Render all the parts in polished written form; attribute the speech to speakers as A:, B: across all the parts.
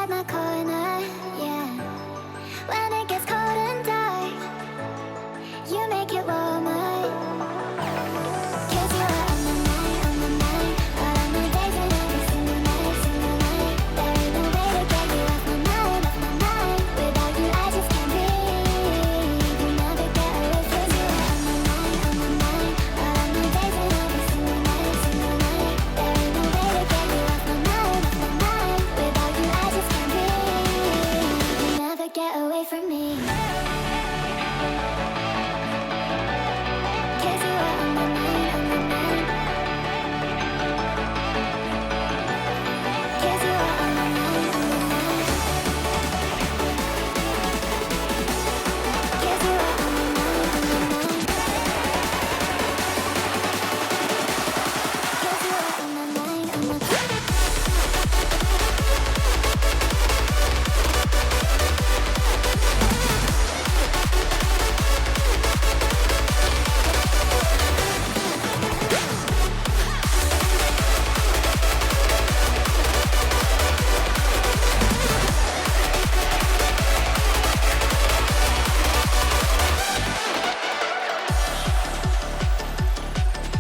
A: inside my corner, yeah. When it gets cold and dark, you make it warmer. 'Cause you are on my mind, all of my days and every single night, single night. There ain't no way to get you off my mind, off my mind. Without you I just can't breathe. You never get away. 'Cause you are on my mind, all of my days and every single night, single night. There ain't no way to get you off my mind, off my mind. Without you I just can't breathe. You never get away from me. 'Cause you are on my mind, on my mind. 'Cause you are on my mind, on my mind. 'Cause you are on my mind, on my mind. 'Cause you are on my mind, on my mind.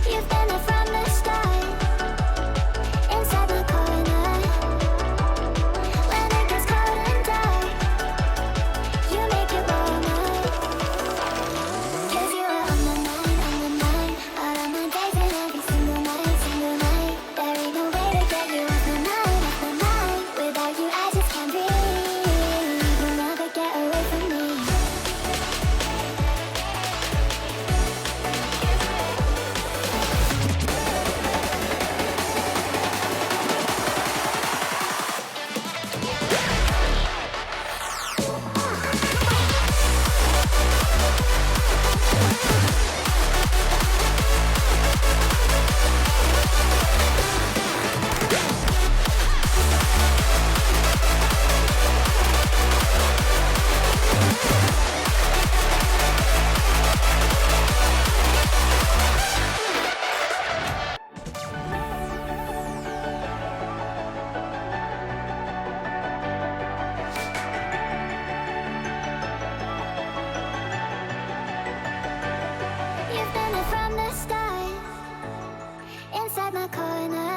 A: You've been there from the start, inside my corner. When it gets cold and dark, you make it warmer. 'Cause you are on my mind, all of my days and every single night, single night. There ain't no way to get you off my mind, off my mind. Without you I just can't breathe. You'll never get away from me. You've been there from the start, inside my corner,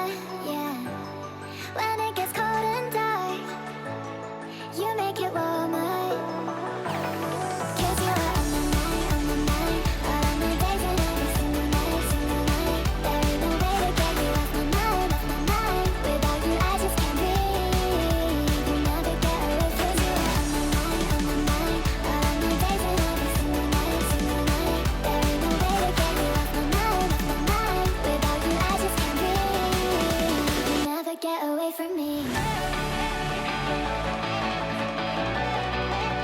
A: yeah. When it gets cold and dark, you make it warmer. 'Cause you are on my mind, all of my days and every single night, single night. There ain't no way to get you off my mind, off my mind. Without you I just can't breathe. You never get away. 'Cause you are on my mind, all of my days and every single night, single night. There ain't no way to get you off my mind, off my mind. Without you I just can't breathe. You never get away from me.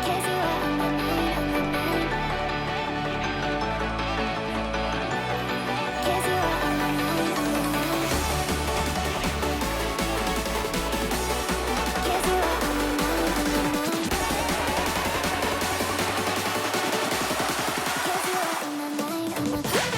A: 'Cause you are on my mind, on my mind. 'Cause you are on my mind, on my mind. 'Cause you are on my mind, on my mind. 'Cause you are on my mind, on my mind.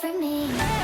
A: for me.